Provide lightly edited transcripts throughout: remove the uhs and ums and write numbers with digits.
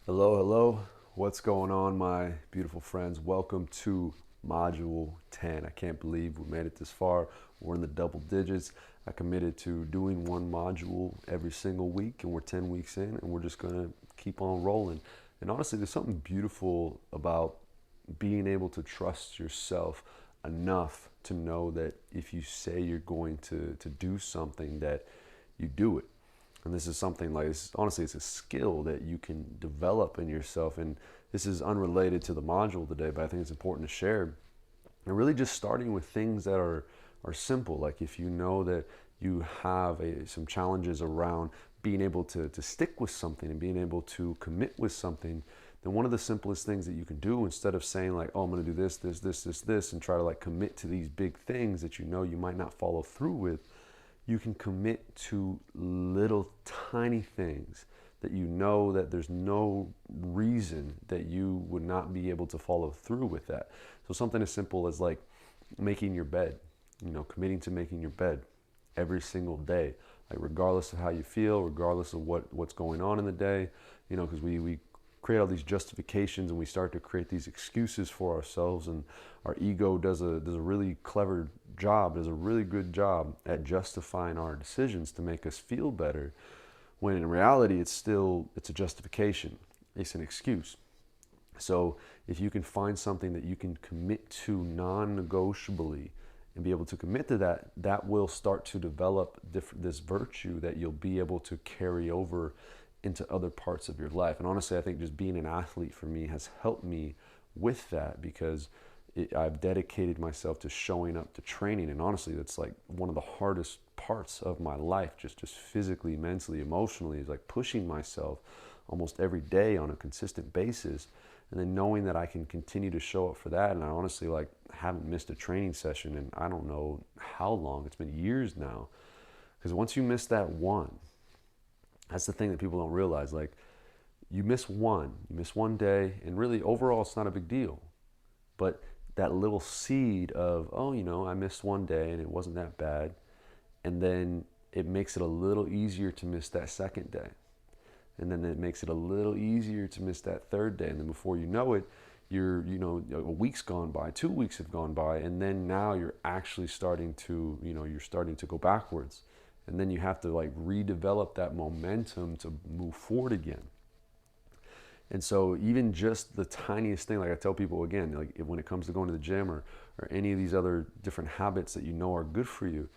Hello, hello. What's going on, my beautiful friends? Welcome to Module 10. I can't believe we made it this far. We're in the double digits. I committed to doing one module every single week, and we're 10 weeks in, and we're just going to keep on rolling. And honestly, there's something beautiful about being able to trust yourself enough to know that if you say you're going to do something, that you do it. And this is something like, honestly, it's a skill that you can develop in yourself. And this is unrelated to the module today, but I think it's important to share. And really just starting with things that are simple. Like if you know that you have some challenges around being able to stick with something and being able to commit with something, then one of the simplest things that you can do, instead of saying like, oh, I'm going to do this, and try to like commit to these big things that you know you might not follow through with, you can commit to little tiny things that you know that there's no reason that you would not be able to follow through with that. So something as simple as like making your bed, committing to making your bed every single day, like regardless of how you feel, regardless of what's going on in the day, because we create all these justifications and we start to create these excuses for ourselves, and our ego does a really clever job, does a really good job at justifying our decisions to make us feel better, when in reality it's a justification, it's an excuse. So if you can find something that you can commit to non-negotiably and be able to commit to that, that will start to develop this virtue that you'll be able to carry over into other parts of your life. And honestly, I think just being an athlete for me has helped me with that, because I've dedicated myself to showing up to training. And honestly, that's like one of the hardest parts of my life, just physically, mentally, emotionally, is like pushing myself almost every day on a consistent basis, and then knowing that I can continue to show up for that. And I honestly like haven't missed a training session in I don't know how long. It's been years now. Because once you miss that one, that's the thing that people don't realize. Like you miss one day, and really overall it's not a big deal. But that little seed of, oh, I missed one day and it wasn't that bad, and then it makes it a little easier to miss that second day. And then it makes it a little easier to miss that third day. And then before you know it, a week's gone by, 2 weeks have gone by, and then now you're actually starting to, you're starting to go backwards. And then you have to like redevelop that momentum to move forward again. And so even just the tiniest thing, like I tell people again, like when it comes to going to the gym, or any of these other different habits that you know are good for you,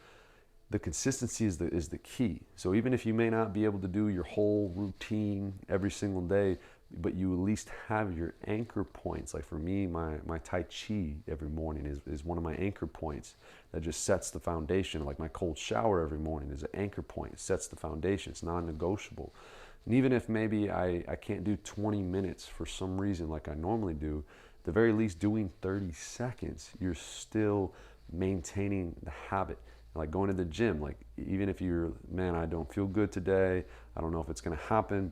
the consistency is the key. So even if you may not be able to do your whole routine every single day, but you at least have your anchor points. Like for me, my Tai Chi every morning is one of my anchor points that just sets the foundation. Like my cold shower every morning is an anchor point. It sets the foundation. It's non-negotiable. And even if maybe I can't do 20 minutes for some reason like I normally do, at the very least doing 30 seconds, you're still maintaining the habit. Like going to the gym, like even if you're, man, I don't feel good today, I don't know if it's gonna happen,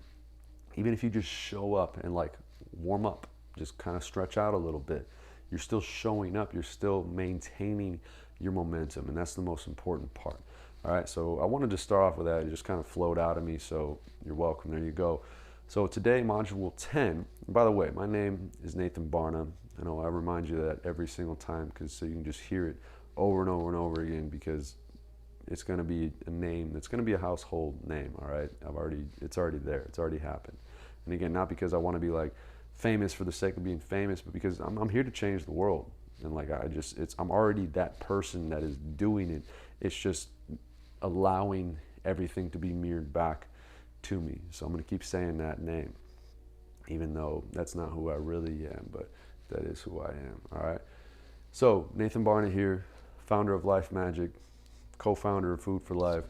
even if you just show up and like warm up, just kind of stretch out a little bit, you're still showing up, you're still maintaining your momentum, and that's the most important part. All right, so I wanted to start off with that. It just kind of flowed out of me, so you're welcome. There you go. So today, module 10, by the way, my name is Nathan Barna. I know I remind you that every single time, because so you can just hear it over and over and over again, because it's going to be a name that's going to be a household name. All right, it's already there, it's already happened. And again, not because I want to be like famous for the sake of being famous, but because I'm here to change the world. And like I'm already that person that is doing it. It's just allowing everything to be mirrored back to me. So I'm going to keep saying that name, even though that's not who I really am, but that is who I am. All right. So Nathan Barna here, founder of Life Magic, co-founder of Food for Life,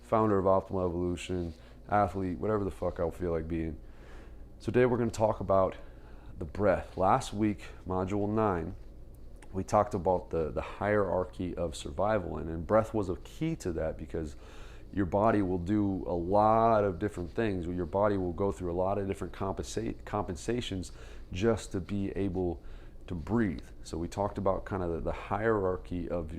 founder of Optimal Evolution, athlete, whatever the fuck I feel like being. So today we're going to talk about the breath. Last week, module 9, we talked about the hierarchy of survival, and breath was a key to that, because your body will do a lot of different things. Your body will go through a lot of different compensations just to be able to breathe. So we talked about kind of the hierarchy of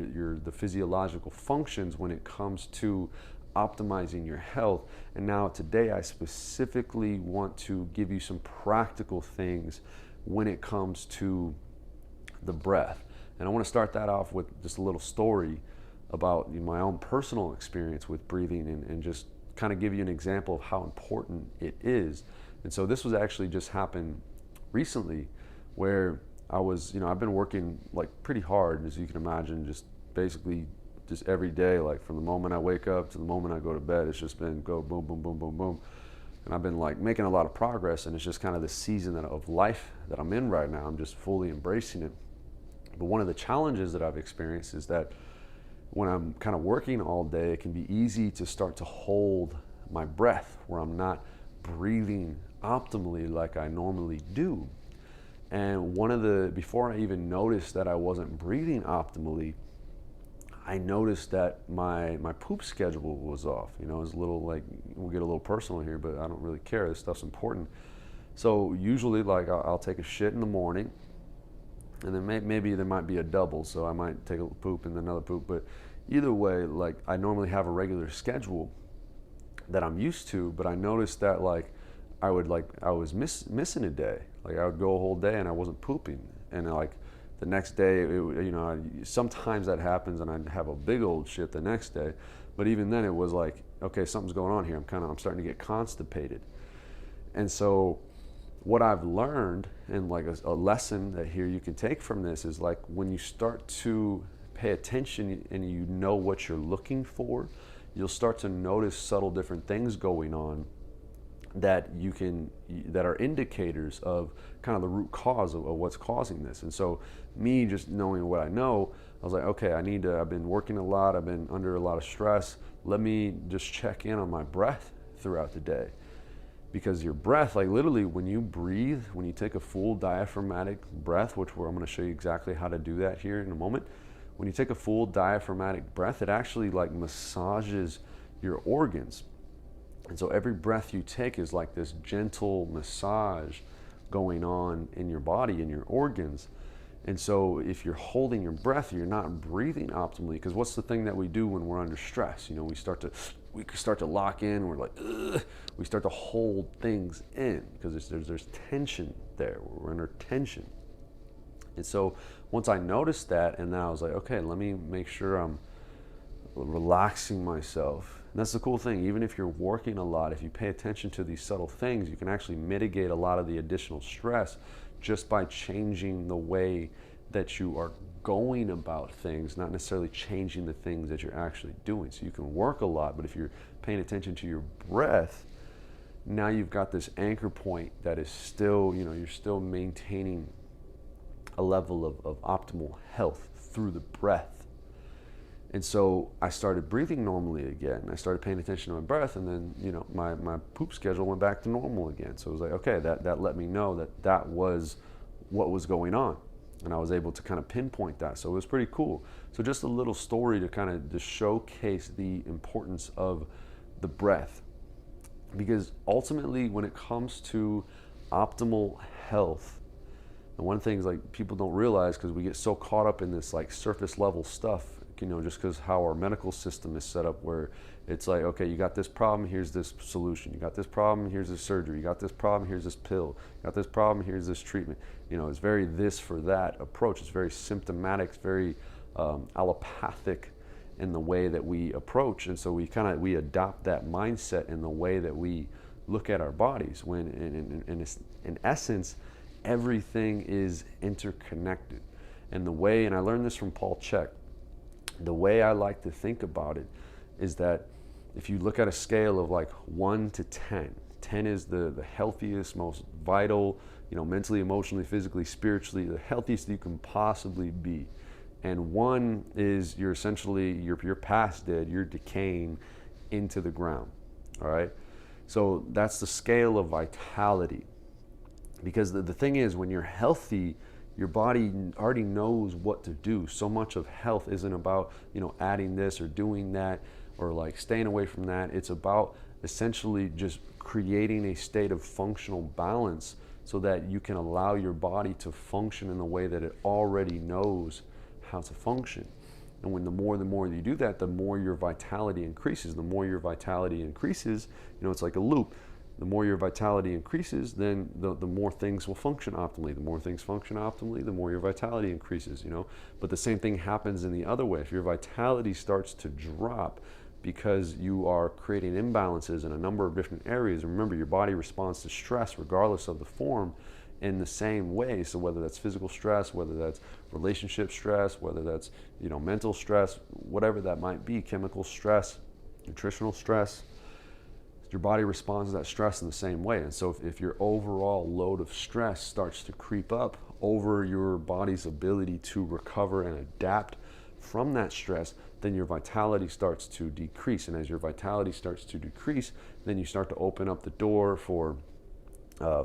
the physiological functions when it comes to optimizing your health. And now today I specifically want to give you some practical things when it comes to the breath. And I want to start that off with just a little story about my own personal experience with breathing, and just kind of give you an example of how important it is. And so this was actually just happened recently, where I was, I've been working like pretty hard, as you can imagine, just basically just every day, like from the moment I wake up to the moment I go to bed, it's just been go boom, boom, boom, boom, boom. And I've been like making a lot of progress, and it's just kind of the season of life that I'm in right now. I'm just fully embracing it. But one of the challenges that I've experienced is that when I'm kind of working all day, it can be easy to start to hold my breath, where I'm not breathing optimally like I normally do. And before I even noticed that I wasn't breathing optimally, I noticed that my poop schedule was off. It's a little, like, we'll get a little personal here, but I don't really care. This stuff's important. So usually, like, I'll take a shit in the morning, and then maybe there might be a double, so I might take a poop and then another poop. But either way, like, I normally have a regular schedule that I'm used to, but I noticed that, like, I was missing a day. Like, I would go a whole day and I wasn't pooping, and like the next day, sometimes that happens, and I'd have a big old shit the next day. But even then, it was like, okay, something's going on here. I'm starting to get constipated. And so what I've learned, and like a lesson that here you can take from this, is like, when you start to pay attention and you know what you're looking for, you'll start to notice subtle different things going on that are indicators of kind of the root cause of what's causing this. And so me just knowing what I know, I was like, okay, I've been working a lot, I've been under a lot of stress, let me just check in on my breath throughout the day. Because your breath, like, literally when you breathe, when you take a full diaphragmatic breath, I'm going to show you exactly how to do that here in a moment. When you take a full diaphragmatic breath, it actually like massages your organs. And so every breath you take is like this gentle massage going on in your body, in your organs. And so if you're holding your breath, you're not breathing optimally. Because what's the thing that we do when we're under stress? We start to lock in. We're like, ugh. We start to hold things in because there's tension there. We're under tension. And so once I noticed that, and then I was like, okay, let me make sure I'm relaxing myself. And that's the cool thing. Even if you're working a lot, if you pay attention to these subtle things, you can actually mitigate a lot of the additional stress just by changing the way that you are going about things, not necessarily changing the things that you're actually doing. So you can work a lot, but if you're paying attention to your breath, now you've got this anchor point that is still, you're still maintaining a level of optimal health through the breath. And so I started breathing normally again. I started paying attention to my breath, and then, my poop schedule went back to normal again. So it was like, okay, that let me know that was what was going on. And I was able to kind of pinpoint that. So it was pretty cool. So just a little story to kind of just showcase the importance of the breath. Because ultimately, when it comes to optimal health, and one thing is, like, people don't realize, because we get so caught up in this like surface level stuff, just because how our medical system is set up, where it's like, okay, you got this problem, here's this solution. You got this problem, here's this surgery. You got this problem, here's this pill. You got this problem, here's this treatment. It's very this for that approach. It's very symptomatic, it's very allopathic in the way that we approach. And so we adopt that mindset in the way that we look at our bodies, when in essence, everything is interconnected. And I learned this from Paul Chek, the way I like to think about it is that if you look at a scale of like 1 to 10, 10 is the healthiest, most vital, mentally, emotionally, physically, spiritually, the healthiest you can possibly be. And 1 is you're past dead, you're decaying into the ground, all right? So that's the scale of vitality. Because the thing is, when you're healthy, your body already knows what to do. So much of health isn't about, adding this or doing that or like staying away from that. It's about essentially just creating a state of functional balance so that you can allow your body to function in the way that it already knows how to function. And when the more you do that, the more your vitality increases. The more your vitality increases, it's like a loop. The more your vitality increases, then the more things will function optimally. The more things function optimally, the more your vitality increases, But the same thing happens in the other way. If your vitality starts to drop because you are creating imbalances in a number of different areas, remember, your body responds to stress regardless of the form in the same way. So whether that's physical stress, whether that's relationship stress, whether that's, mental stress, whatever that might be, chemical stress, nutritional stress, your body responds to that stress in the same way. And so if your overall load of stress starts to creep up over your body's ability to recover and adapt from that stress, then your vitality starts to decrease. And as your vitality starts to decrease, then you start to open up the door for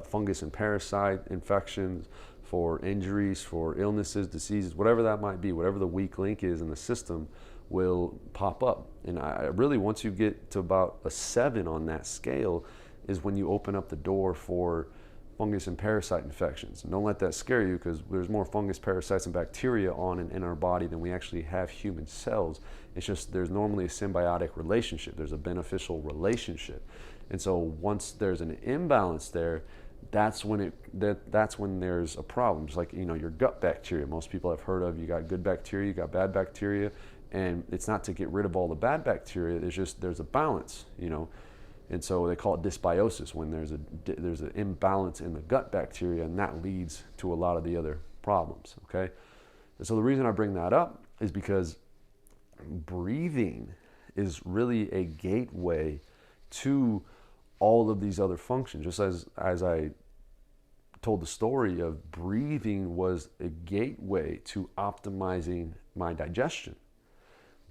fungus and parasite infections, for injuries, for illnesses, diseases, whatever that might be, whatever the weak link is in the system will pop up. And I really, once you get to about a 7 on that scale, is when you open up the door for fungus and parasite infections. And don't let that scare you, because there's more fungus, parasites, and bacteria on in our body than we actually have human cells. It's just there's normally a symbiotic relationship. There's a beneficial relationship. And so once there's an imbalance there, that's when there's a problem. Just like, your gut bacteria. Most people have heard of, you got good bacteria, you got bad bacteria. And it's not to get rid of all the bad bacteria. It's just there's a balance, And so they call it dysbiosis, when there's an imbalance in the gut bacteria, and that leads to a lot of the other problems, okay? And so the reason I bring that up is because breathing is really a gateway to all of these other functions. Just as I told the story of breathing was a gateway to optimizing my digestion.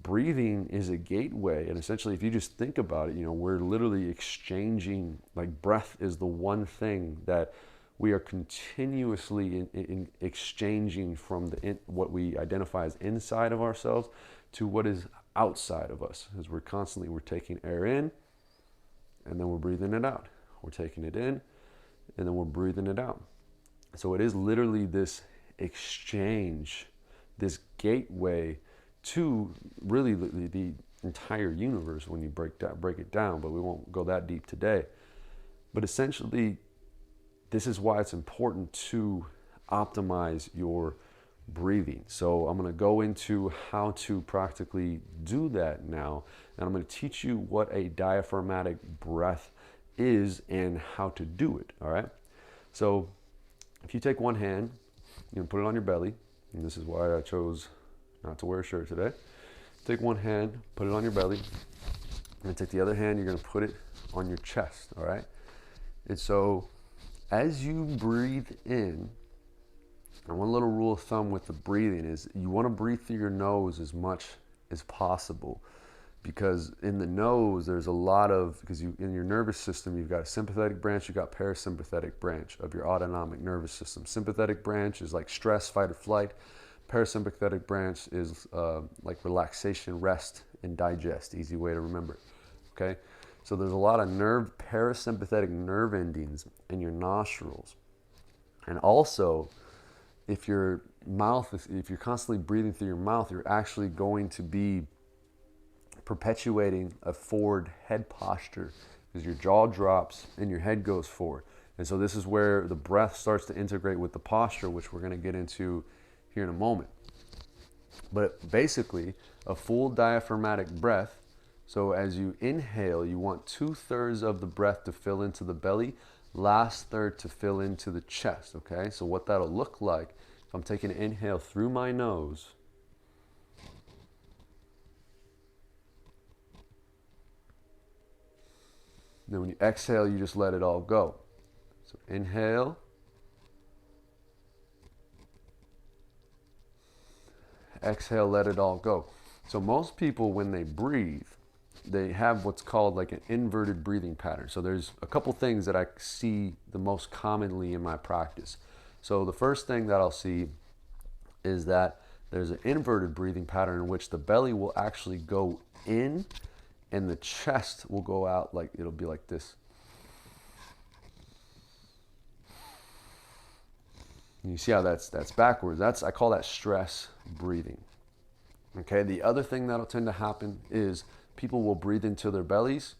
Breathing is a gateway, and essentially, if you just think about it, we're literally exchanging, like, breath is the one thing that we are continuously in exchanging from what we identify as inside of ourselves to what is outside of us, as we're taking air in, and then we're breathing it out. We're taking it in, and then we're breathing it out. So it is literally this exchange, this gateway to really the entire universe when you break it down, but we won't go that deep today. But essentially, this is why it's important to optimize your breathing. So I'm going to go into how to practically do that now, and I'm going to teach you what a diaphragmatic breath is and how to do it, all right? So if you take one hand, you can put it on your belly, and this is why I chose not to wear a shirt today. Take one hand, put it on your belly, and take the other hand, you're going to put it on your chest, all right? And so as you breathe in, and one little rule of thumb with the breathing is you want to breathe through your nose as much as possible, because in the nose there's a lot of, because in your nervous system you've got a sympathetic branch, you've got parasympathetic branch of your autonomic nervous system. Sympathetic branch is like stress, fight or flight. Parasympathetic branch is like relaxation, rest, and digest. Easy way to remember it, okay? So there's a lot of parasympathetic nerve endings in your nostrils. And also, if you're constantly breathing through your mouth, you're actually going to be perpetuating a forward head posture, because your jaw drops and your head goes forward. And so this is where the breath starts to integrate with the posture, which we're going to get into here in a moment. But basically, a full diaphragmatic breath. So as you inhale, you want 2/3 of the breath to fill into the belly, last third to fill into the chest, okay? So what that'll look like, if I'm taking an inhale through my nose, then when you exhale, you just let it all go. So inhale, exhale, let it all go. So most people, when they breathe, they have what's called like an inverted breathing pattern. So there's a couple things that I see the most commonly in my practice. So the first thing that I'll see is that there's an inverted breathing pattern in which the belly will actually go in and the chest will go out, like it'll be like this. And you see how that's backwards. I call that stress breathing. Okay, the other thing that'll tend to happen is people will breathe into their bellies,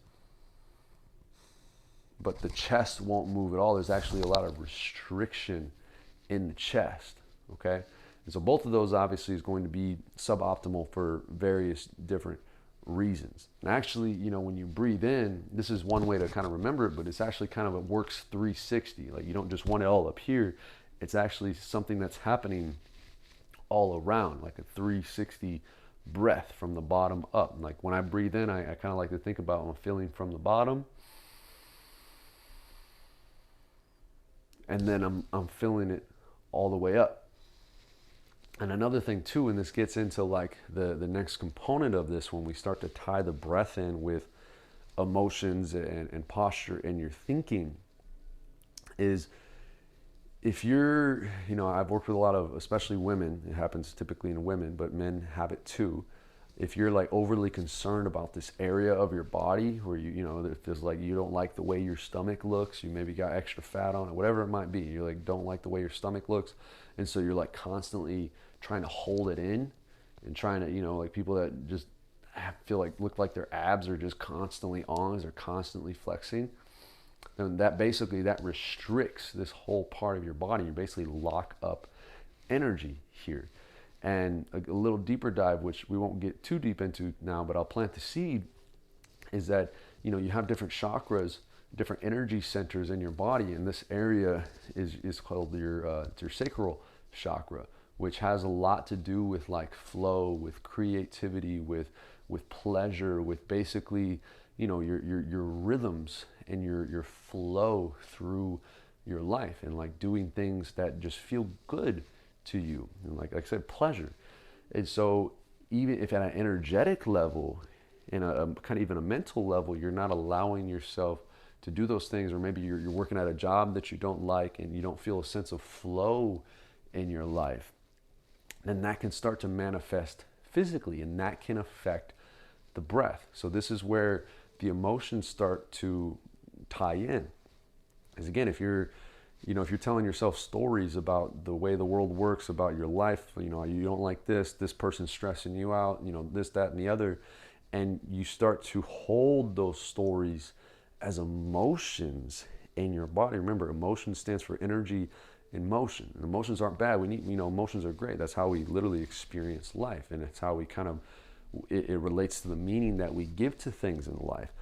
but the chest won't move at all. There's actually a lot of restriction in the chest. Okay, and so both of those obviously is going to be suboptimal for various different reasons. And actually, when you breathe in, this is one way to kind of remember it, but it's actually kind of, it works 360. Like, you don't just want it all up here. It's actually something that's happening all around, like a 360 breath from the bottom up. Like when I breathe in, I kind of like to think about, I'm feeling from the bottom, and then I'm feeling it all the way up. And another thing too, and this gets into like the next component of this, when we start to tie the breath in with emotions and posture and your thinking, is if you're, I've worked with a lot of, especially women, it happens typically in women, but men have it too. If you're like overly concerned about this area of your body where if there's like, you don't like the way your stomach looks, you maybe got extra fat on it, whatever it might be, you like don't like the way your stomach looks, and so you're like constantly trying to hold it in and trying to, like people that just feel like look like their abs are just constantly on, they're constantly flexing. And that basically, that restricts this whole part of your body. You basically lock up energy here. And a little deeper dive, which we won't get too deep into now, but I'll plant the seed, is that, you have different chakras, different energy centers in your body. And this area is called your sacral chakra, which has a lot to do with like flow, with creativity, with pleasure, with basically, your rhythms and your flow through your life, and like doing things that just feel good to you, and like I said, pleasure. And so even if at an energetic level, in a kind of even a mental level, you're not allowing yourself to do those things, or maybe you're working at a job that you don't like and you don't feel a sense of flow in your life, then that can start to manifest physically, and that can affect the breath. So this is where the emotions start to tie in. Because again, if you're telling yourself stories about the way the world works, about your life, you don't like this person's stressing you out, this, that, and the other, and you start to hold those stories as emotions in your body. Remember, emotion stands for energy in motion. And emotions aren't bad. We need, emotions are great. That's how we literally experience life, and it's how we kind of, it relates to the meaning that we give to things in life.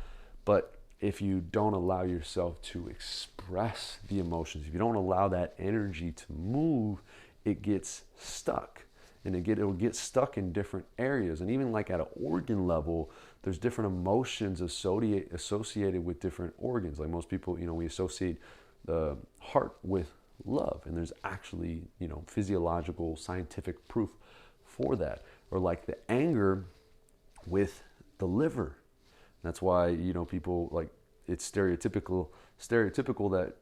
But if you don't allow yourself to express the emotions, if you don't allow that energy to move, it gets stuck. And it'll get stuck in different areas. And even like at an organ level, there's different emotions associated with different organs. Like most people, we associate the heart with love. And there's actually, physiological, scientific proof for that. Or like the anger with the liver. That's why, people, like, it's stereotypical that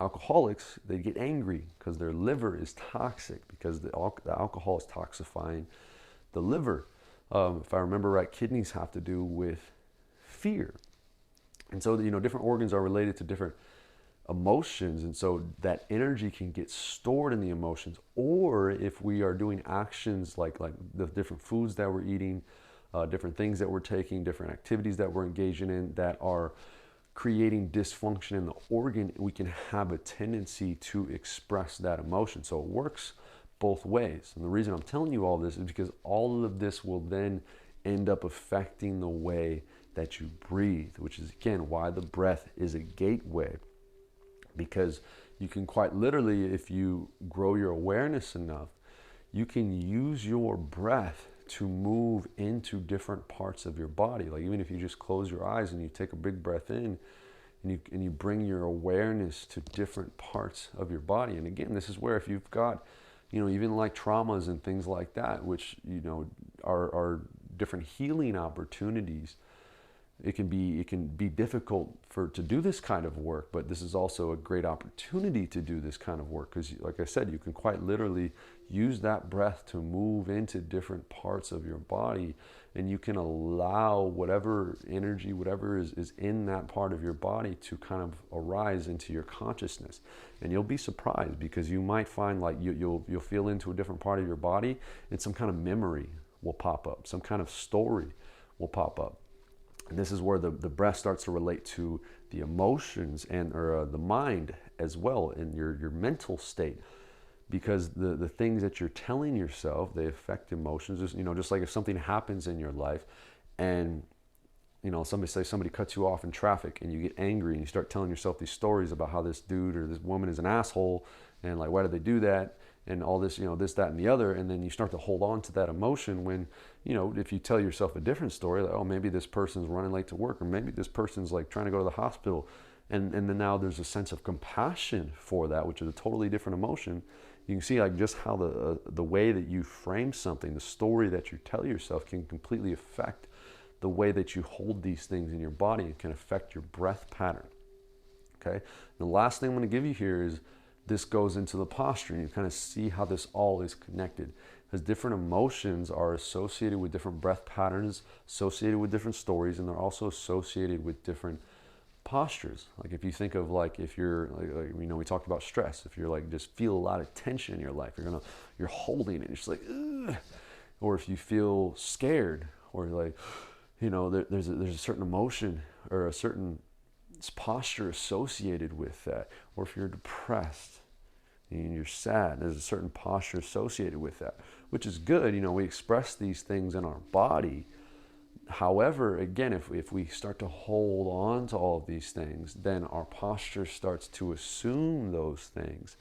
alcoholics, they get angry because their liver is toxic, because the alcohol is toxifying the liver. If I remember right, kidneys have to do with fear. And so, different organs are related to different emotions. And so that energy can get stored in the emotions. Or if we are doing actions like the different foods that we're eating, different things that we're taking, different activities that we're engaging in that are creating dysfunction in the organ, we can have a tendency to express that emotion. So it works both ways. And the reason I'm telling you all this is because all of this will then end up affecting the way that you breathe, which is, again, why the breath is a gateway. Because you can quite literally, if you grow your awareness enough, you can use your breath to move into different parts of your body. Like even if you just close your eyes and you take a big breath in, and you bring your awareness to different parts of your body. And again, this is where if you've got, even like traumas and things like that, which, are different healing opportunities, it can be difficult to do this kind of work, but this is also a great opportunity to do this kind of work, because like I said, you can quite literally use that breath to move into different parts of your body, and you can allow whatever energy, whatever is in that part of your body to kind of arise into your consciousness. And you'll be surprised, because you might find like you'll feel into a different part of your body in some kind of memory, will pop up. Some kind of story will pop up. And this is where the breath starts to relate to the emotions and or the mind as well, in your mental state. Because the things that you're telling yourself, they affect emotions. Just like if something happens in your life and somebody cuts you off in traffic and you get angry and you start telling yourself these stories about how this dude or this woman is an asshole and like, why did they do that? And all this, this, that, and the other. And then you start to hold on to that emotion when, if you tell yourself a different story, like, oh, maybe this person's running late to work, or maybe this person's like trying to go to the hospital. And then now there's a sense of compassion for that, which is a totally different emotion. You can see like just how the way that you frame something, the story that you tell yourself can completely affect the way that you hold these things in your body. It can affect your breath pattern. Okay. The last thing I'm going to give you here is this goes into the posture, and you kind of see how this all is connected, because different emotions are associated with different breath patterns, associated with different stories, and they're also associated with different postures. Like if you think of like, if you're like we talked about stress. If you're like, just feel a lot of tension in your life, you're holding it, it's like, ugh. Or if you feel scared, or like, there's a certain emotion or a certain posture associated with that. Or if you're depressed and you're sad, there's a certain posture associated with that, which is good. We express these things in our body. However, again, if we start to hold on to all of these things, then our posture starts to assume those things.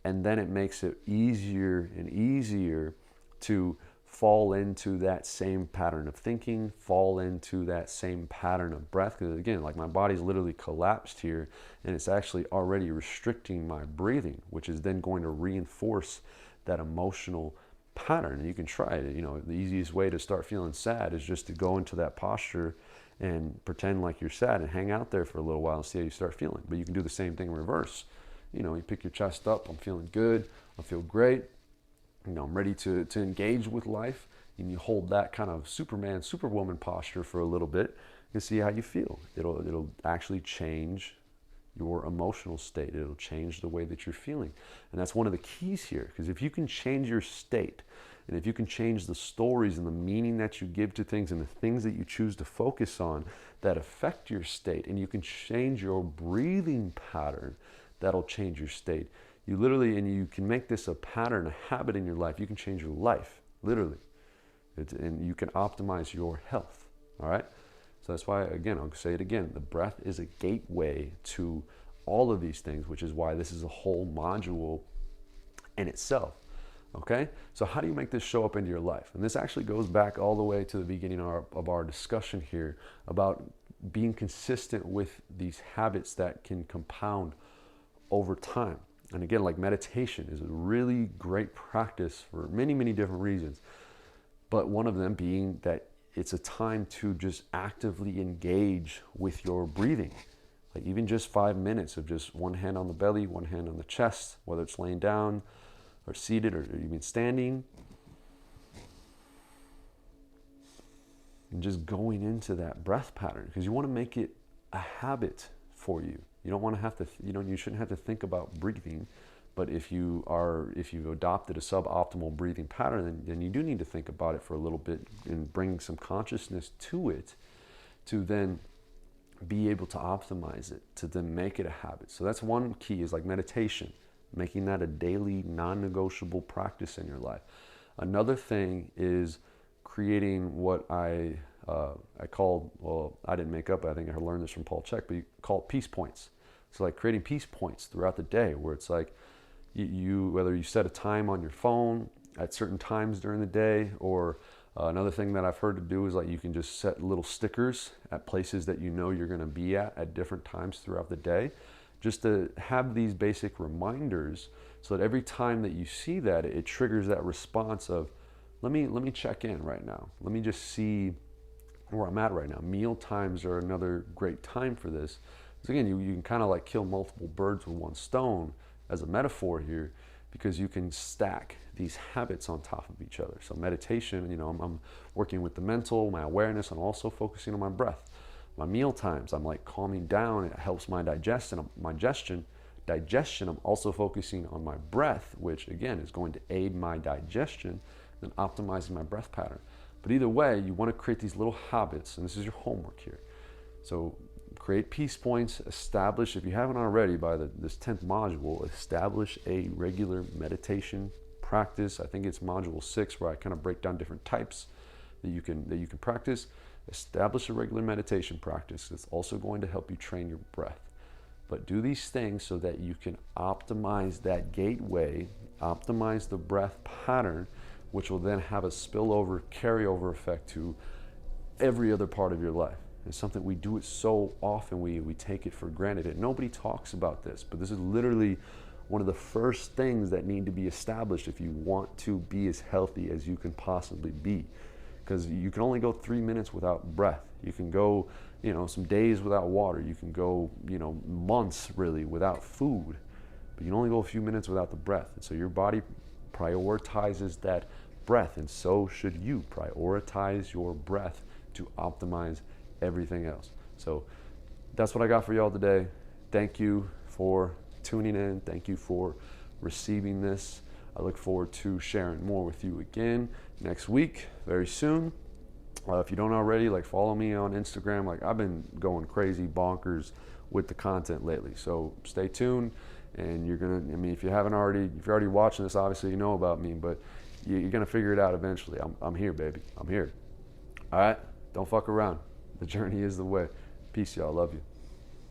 And then it makes it easier and easier to fall into that same pattern of thinking, fall into that same pattern of breath. Because again, like my body's literally collapsed here, and it's actually already restricting my breathing, which is then going to reinforce that emotional pattern. And you can try it. The easiest way to start feeling sad is just to go into that posture and pretend like you're sad and hang out there for a little while and see how you start feeling. But you can do the same thing in reverse. You pick your chest up, I'm feeling good, I feel great, I'm ready to engage with life. And you hold that kind of Superman, Superwoman posture for a little bit and see how you feel. It'll actually change your emotional state. It'll change the way that you're feeling. And that's one of the keys here, because if you can change your state, and if you can change the stories and the meaning that you give to things and the things that you choose to focus on that affect your state, and you can change your breathing pattern, that'll change your state. You literally, and you can make this a pattern, a habit in your life. You can change your life, literally. And you can optimize your health, all right? So that's why, again, I'll say it again, the breath is a gateway to all of these things, which is why this is a whole module in itself, okay? So how do you make this show up into your life? And this actually goes back all the way to the beginning of our discussion here about being consistent with these habits that can compound over time. And again, like meditation is a really great practice for many, many different reasons. But one of them being that it's a time to just actively engage with your breathing. Like even just 5 minutes of just one hand on the belly, one hand on the chest, whether it's laying down or seated or even standing. And just going into that breath pattern, because you want to make it a habit for you. You don't want to have to, you shouldn't have to think about breathing. But if you've adopted a suboptimal breathing pattern, then you do need to think about it for a little bit and bring some consciousness to it to then be able to optimize it, to then make it a habit. So that's one key, is like meditation, making that a daily non-negotiable practice in your life. Another thing is creating what I called, well, I didn't make up, I think I learned this from Paul Chek, but you call it peace points. So like creating peace points throughout the day, where it's like, whether you set a time on your phone at certain times during the day, or another thing that I've heard to do is like you can just set little stickers at places that you know you're going to be at different times throughout the day, just to have these basic reminders, so that every time that you see that, it triggers that response of, let me check in right now. Let me just see where I'm at right now. Meal times are another great time for this. So again, you can kind of like kill multiple birds with one stone as a metaphor here, because you can stack these habits on top of each other. So meditation, I'm working with the mental, my awareness, I'm also focusing on my breath. My meal times, I'm like calming down, it helps my digestion. I'm also focusing on my breath, which again is going to aid my digestion, than optimizing my breath pattern. But either way, you want to create these little habits, and this is your homework here. So create peace points, establish, if you haven't already by this 10th module, establish a regular meditation practice. I think it's module 6 where I kind of break down different types that you can practice. Establish a regular meditation practice. It's also going to help you train your breath. But do these things so that you can optimize that gateway, optimize the breath pattern, which will then have a spillover, carryover effect to every other part of your life. It's something we do it so often, we take it for granted. And nobody talks about this, but this is literally one of the first things that need to be established if you want to be as healthy as you can possibly be. Because you can only go 3 minutes without breath. You can go, some days without water. You can go, months really without food. But you can only go a few minutes without the breath. And so your body prioritizes that breath, and so should you prioritize your breath to optimize everything else. So that's what I got for y'all today. Thank you for tuning in. Thank you for receiving this. I look forward to sharing more with you again next week, very soon. If you don't already, follow me on Instagram. I've been going crazy bonkers with the content lately. So stay tuned, and you're gonna. If you're already watching this, obviously you know about me, but you're gonna figure it out eventually. I'm here, baby. I'm here. All right, don't fuck around. The journey is the way. Peace, y'all. Love you.